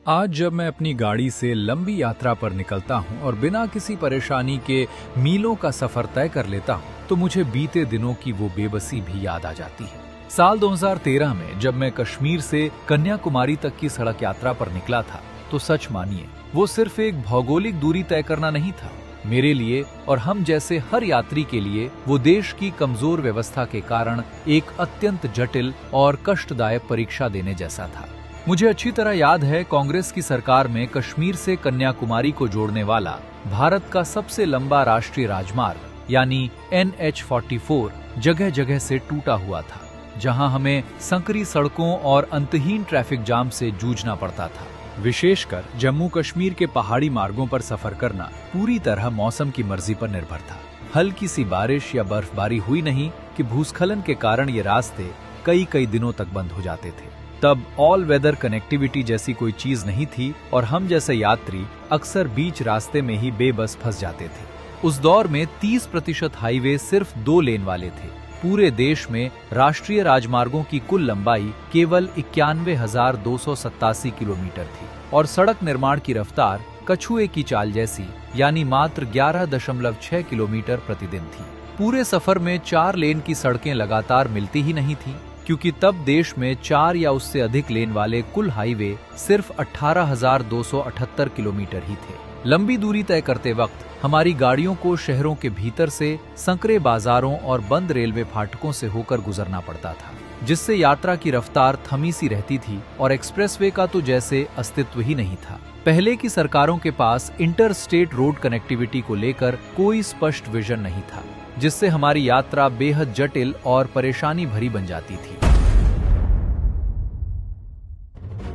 आज जब मैं अपनी गाड़ी से लंबी यात्रा पर निकलता हूं और बिना किसी परेशानी के मीलों का सफर तय कर लेता हूं, तो मुझे बीते दिनों की वो बेबसी भी याद आ जाती है। साल 2013 में जब मैं कश्मीर से कन्याकुमारी तक की सड़क यात्रा पर निकला था, तो सच मानिए वो सिर्फ एक भौगोलिक दूरी तय करना नहीं था। मेरे लिए और हम जैसे हर यात्री के लिए वो देश की कमजोर व्यवस्था के कारण एक अत्यंत जटिल और कष्टदायक परीक्षा देने जैसा था। मुझे अच्छी तरह याद है, कांग्रेस की सरकार में कश्मीर से कन्याकुमारी को जोड़ने वाला भारत का सबसे लंबा राष्ट्रीय राजमार्ग यानी NH-44 जगह जगह से टूटा हुआ था, जहां हमें संकरी सड़कों और अंतहीन ट्रैफिक जाम से जूझना पड़ता था। विशेषकर जम्मू कश्मीर के पहाड़ी मार्गों पर सफर करना पूरी तरह मौसम की मर्जी पर निर्भर था। हल्की सी बारिश या बर्फबारी हुई नहीं कि भूस्खलन के कारण ये रास्ते कई दिनों तक बंद हो जाते थे। तब ऑल वेदर कनेक्टिविटी जैसी कोई चीज नहीं थी और हम जैसे यात्री अक्सर बीच रास्ते में ही बेबस फंस जाते थे। उस दौर में 30% हाईवे सिर्फ 2 लेन वाले थे। पूरे देश में राष्ट्रीय राजमार्गों की कुल लंबाई केवल 91,287 किलोमीटर थी और सड़क निर्माण की रफ्तार कछुए की चाल जैसी यानी मात्र 11.6 किलोमीटर प्रतिदिन थी। पूरे सफर में 4 लेन की सड़कें लगातार मिलती ही नहीं थी, क्योंकि तब देश में 4 या उससे अधिक लेन वाले कुल हाईवे सिर्फ 18,278 किलोमीटर ही थे। लंबी दूरी तय करते वक्त हमारी गाड़ियों को शहरों के भीतर से संकरे बाजारों और बंद रेलवे फाटकों से होकर गुजरना पड़ता था, जिससे यात्रा की रफ्तार थमी सी रहती थी और एक्सप्रेसवे का तो जैसे अस्तित्व ही नहीं था। पहले की सरकारों के पास इंटर स्टेट रोड कनेक्टिविटी को लेकर कोई स्पष्ट विजन नहीं था, जिससे हमारी यात्रा बेहद जटिल और परेशानी भरी बन जाती थी।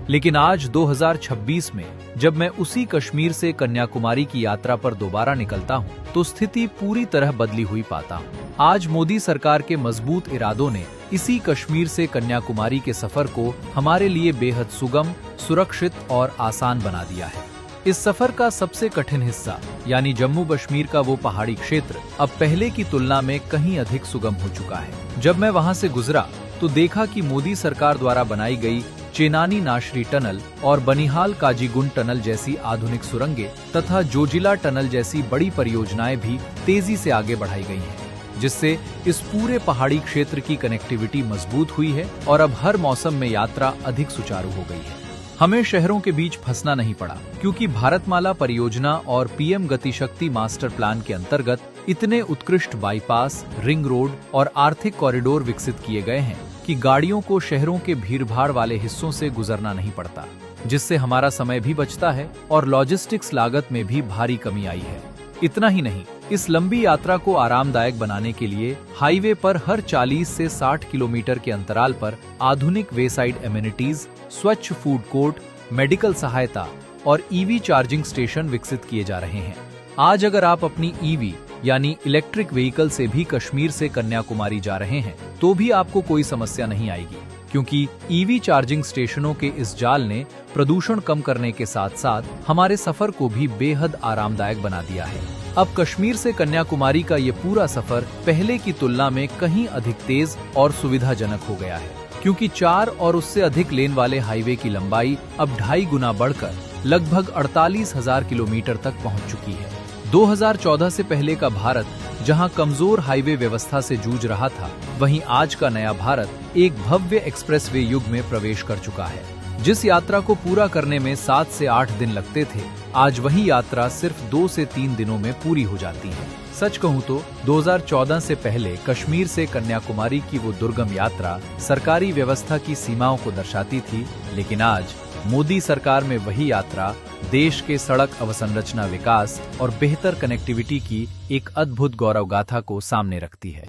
लेकिन आज 2026 में जब मैं उसी कश्मीर से कन्याकुमारी की यात्रा पर दोबारा निकलता हूं, तो स्थिति पूरी तरह बदली हुई पाता हूं। आज मोदी सरकार के मजबूत इरादों ने इसी कश्मीर से कन्याकुमारी के सफर को हमारे लिए बेहद सुगम, सुरक्षित और आसान बना दिया है। इस सफर का सबसे कठिन हिस्सा यानी जम्मू कश्मीर का वो पहाड़ी क्षेत्र अब पहले की तुलना में कहीं अधिक सुगम हो चुका है। जब मैं वहां से गुजरा तो देखा कि मोदी सरकार द्वारा बनाई गई चेनानी नाशरी टनल और बनिहाल काजीगुंड टनल जैसी आधुनिक सुरंगें तथा जोजिला टनल जैसी बड़ी परियोजनाएं भी तेजी से आगे बढ़ाई गई हैं, जिससे इस पूरे पहाड़ी क्षेत्र की कनेक्टिविटी मजबूत हुई है और अब हर मौसम में यात्रा अधिक सुचारू हो गई है। हमें शहरों के बीच फंसना नहीं पड़ा, क्योंकि भारतमाला परियोजना और PM गतिशक्ति मास्टर प्लान के अंतर्गत इतने उत्कृष्ट बाईपास, रिंग रोड और आर्थिक कॉरिडोर विकसित किए गए हैं कि गाड़ियों को शहरों के भीड़भाड़ वाले हिस्सों से गुजरना नहीं पड़ता, जिससे हमारा समय भी बचता है और लॉजिस्टिक्स लागत में भी भारी कमी आई है। इतना ही नहीं, इस लंबी यात्रा को आरामदायक बनाने के लिए हाईवे पर हर 40 से 60 किलोमीटर के अंतराल पर आधुनिक वेसाइड एमिनिटीज, स्वच्छ फूड कोर्ट, मेडिकल सहायता और EV चार्जिंग स्टेशन विकसित किए जा रहे हैं। आज अगर आप अपनी EV यानी इलेक्ट्रिक व्हीकल से भी कश्मीर से कन्याकुमारी जा रहे हैं, तो भी आपको कोई समस्या नहीं आएगी, क्योंकि EV चार्जिंग स्टेशनों के इस जाल ने प्रदूषण कम करने के साथ साथ हमारे सफर को भी बेहद आरामदायक बना दिया है। अब कश्मीर से कन्याकुमारी का ये पूरा सफर पहले की तुलना में कहीं अधिक तेज और सुविधाजनक हो गया है, क्योंकि 4 और उससे अधिक लेन वाले हाईवे की लंबाई अब 2.5 गुना बढ़कर लगभग 48,000 किलोमीटर तक पहुंच चुकी है। 2014 से पहले का भारत जहां कमजोर हाईवे व्यवस्था से जूझ रहा था, वहीं आज का नया भारत एक भव्य एक्सप्रेसवे युग में प्रवेश कर चुका है। जिस यात्रा को पूरा करने में 7 से 8 दिन लगते थे, आज वही यात्रा सिर्फ 2 से 3 दिनों में पूरी हो जाती है। सच कहूं तो 2014 से पहले कश्मीर से कन्याकुमारी की वो दुर्गम यात्रा सरकारी व्यवस्था की सीमाओं को दर्शाती थी, लेकिन आज मोदी सरकार में वही यात्रा देश के सड़क अवसंरचना विकास और बेहतर कनेक्टिविटी की एक अद्भुत गौरव गाथा को सामने रखती है।